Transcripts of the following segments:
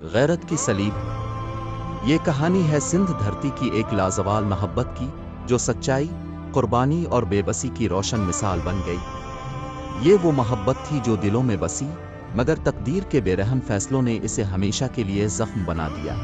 غیرت کی سلیب۔ یہ کہانی ہے سندھ دھرتی کی ایک لازوال محبت کی، جو سچائی، قربانی اور بے بسی کی روشن مثال بن گئی۔ یہ وہ محبت تھی جو دلوں میں بسی، مگر تقدیر کے بے رحم فیصلوں نے اسے ہمیشہ کے لیے زخم بنا دیا۔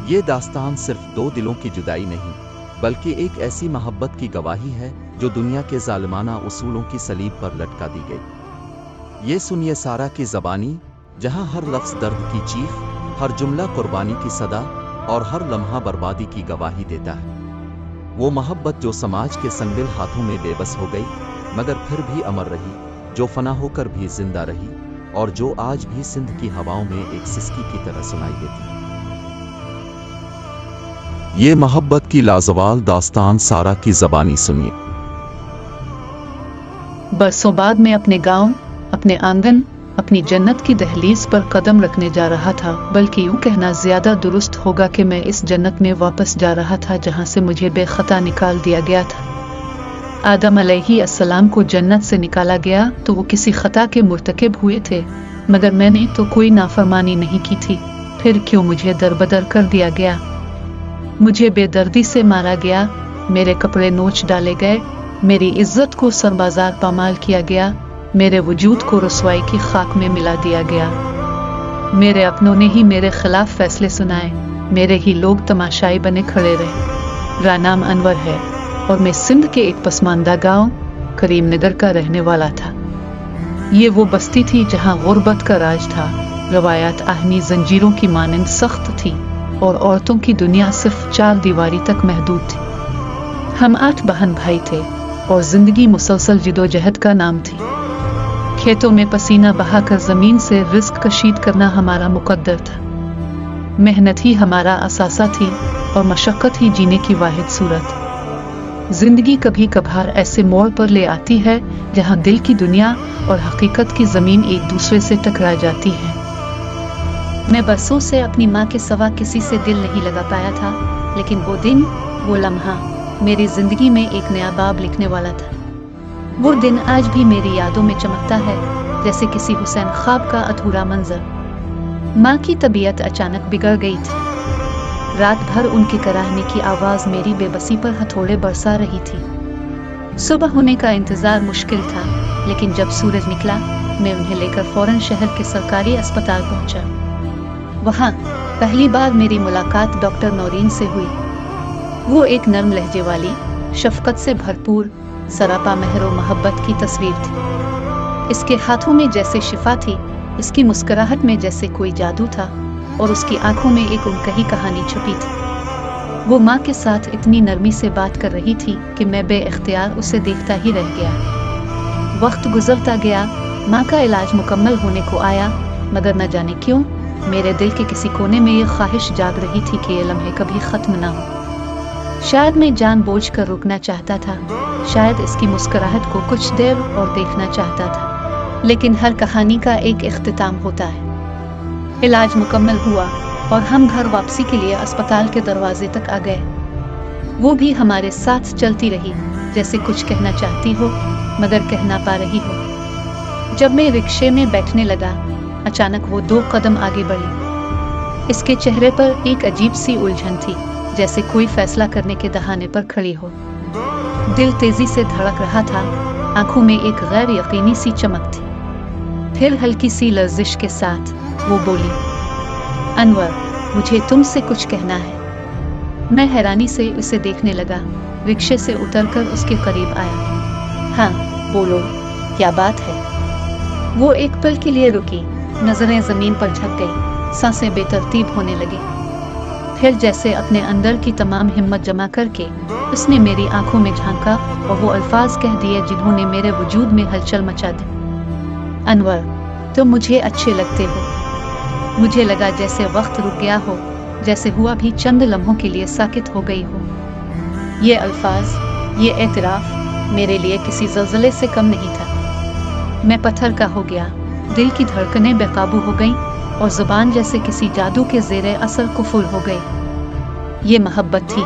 یہ داستان صرف دو دلوں کی جدائی نہیں، بلکہ ایک ایسی محبت کی گواہی ہے جو دنیا کے ظالمانہ اصولوں کی صلیب پر لٹکا دی گئی۔ یہ سنیے سارا کی زبانی، جہاں ہر لفظ درد کی چیخ، ہر جملہ قربانی کی صدا اور ہر لمحہ بربادی کی گواہی دیتا ہے۔ وہ محبت جو سماج کے سنگدل ہاتھوں میں بے بس ہو گئی، مگر پھر بھی امر رہی، جو فنا ہو کر بھی زندہ رہی، اور جو آج بھی سندھ کی ہواؤں میں ایک سسکی کی طرح سنائی دیتی۔ یہ محبت کی لازوال داستان سارا کی زبانی سنیے۔ برسوں بعد میں اپنے گاؤں، اپنے آنگن، اپنی جنت کی دہلیز پر قدم رکھنے جا رہا تھا، بلکہ یوں کہنا زیادہ درست ہوگا کہ میں اس جنت میں واپس جا رہا تھا جہاں سے مجھے بے خطا نکال دیا گیا تھا۔ آدم علیہ السلام کو جنت سے نکالا گیا تو وہ کسی خطا کے مرتکب ہوئے تھے، مگر میں نے تو کوئی نافرمانی نہیں کی تھی، پھر کیوں مجھے دربدر کر دیا گیا؟ مجھے بے دردی سے مارا گیا، میرے کپڑے نوچ ڈالے گئے، میری عزت کو سربازار پامال کیا گیا، میرے وجود کو رسوائی کی خاک میں ملا دیا گیا۔ میرے اپنوں نے ہی میرے خلاف فیصلے سنائے، میرے ہی لوگ تماشائی بنے کھڑے رہے۔ میرا نام انور ہے اور میں سندھ کے ایک پسماندہ گاؤں کریم نگر کا رہنے والا تھا۔ یہ وہ بستی تھی جہاں غربت کا راج تھا، روایات آہنی زنجیروں کی مانند سخت تھی، اور عورتوں کی دنیا صرف 4 دیواری تک محدود تھی۔ ہم 8 بہن بھائی تھے اور زندگی مسلسل جدوجہد کا نام تھی۔ کھیتوں میں پسینہ بہا کر زمین سے رزق کشید کرنا ہمارا مقدر تھا۔ محنت ہی ہمارا اثاثہ تھی اور مشقت ہی جینے کی واحد صورت۔ زندگی کبھی کبھار ایسے موڑ پر لے آتی ہے جہاں دل کی دنیا اور حقیقت کی زمین ایک دوسرے سے ٹکرا جاتی ہے۔ میں برسوں سے اپنی ماں کے سوا کسی سے دل نہیں لگا پایا تھا، لیکن وہ دن، وہ لمحہ میری زندگی میں ایک نیا باب لکھنے والا تھا۔ وہ دن آج بھی میری یادوں میں چمکتا ہے، جیسے کسی حسین خواب کا ادھورا منظر۔ ماں کی طبیعت اچانک بگڑ گئی تھی۔ رات بھر ان کی کراہنے کی آواز میری بے بسی پر ہتھوڑے برسا رہی تھی۔ صبح ہونے کا انتظار مشکل تھا، لیکن جب سورج نکلا، میں انہیں لے کر فوراً شہر کے سرکاری اسپتال پہنچا۔ وہاں پہلی بار میری ملاقات ڈاکٹر نورین سے ہوئی۔ وہ ایک نرم لہجے والی، شفقت سے بھرپور، سراپا مہر و محبت کی تصویر تھی۔ اس کے ہاتھوں میں جیسے شفا تھی، اس کی مسکراہٹ میں جیسے کوئی جادو تھا، اور اس کی آنکھوں میں ایک انکہی کہانی چھپی تھی۔ وہ ماں کے ساتھ اتنی نرمی سے بات کر رہی تھی کہ میں بے اختیار اسے دیکھتا ہی رہ گیا۔ وقت گزرتا گیا، ماں کا علاج مکمل ہونے کو آیا، مگر نہ جانے کیوں میرے دل کے کسی کونے میں یہ خواہش جاگ رہی تھی کہ یہ لمحے کبھی ختم نہ ہو۔ شاید میں جان بوجھ کر رکنا چاہتا تھا، شاید اس کی مسکراہٹ کو کچھ دیر اور دیکھنا چاہتا تھا، لیکن ہر کہانی کا ایک اختتام ہوتا ہے۔ علاج مکمل ہوا اور ہم گھر واپسی کے لیے اسپتال کے دروازے تک آ گئے۔ وہ بھی ہمارے ساتھ چلتی رہی، جیسے کچھ کہنا چاہتی ہو مگر کہہ نہ پا رہی ہو۔ جب میں رکشے میں بیٹھنے لگا، اچانک وہ 2 قدم آگے بڑھی۔ اس کے چہرے پر ایک عجیب سی الجھن تھی، جیسے کوئی فیصلہ کرنے کے دہانے پر کھڑی ہو۔ دل تیزی سے دھڑک رہا تھا، آنکھوں میں ایک غیر یقینی سی چمک تھی۔ پھر ہلکی سی لرزش کے ساتھ وہ بولی، انور، مجھے تم سے کچھ کہنا ہے۔ میں حیرانی سے اسے دیکھنے لگا، رکشے سے اتر کر اس کے قریب آیا۔ ہاں، بولو، کیا بات ہے؟ وہ ایک پل کے لیے رکی، نظریں زمین پر جھک گئی، سانسیں بے ترتیب ہونے لگی۔ پھر جیسے اپنے اندر کی تمام ہمت جمع کر کے اس نے میری آنکھوں میں جھانکا اور وہ الفاظ کہہ دیے جنہوں نے میرے وجود میں ہلچل مچا دی۔ انور، تم مجھے اچھے لگتے ہو۔ مجھے لگا جیسے وقت رک گیا ہو، جیسے ہوا بھی چند لمحوں کے لیے ساکت ہو گئی ہو۔ یہ الفاظ، یہ اعتراف میرے لیے کسی زلزلے سے کم نہیں تھا۔ میں پتھر کا ہو گیا، دل کی دھڑکنیں بے قابو ہو گئیں اور زبان جیسے کسی جادو کے زیر اثر کفل ہو گئی۔ یہ محبت تھی،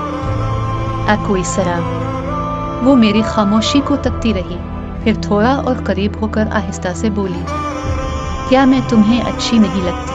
کوئی سراب۔ وہ میری خاموشی کو تکتی رہی، پھر تھوڑا اور قریب ہو کر آہستہ سے بولی، کیا میں تمہیں اچھی نہیں لگتی؟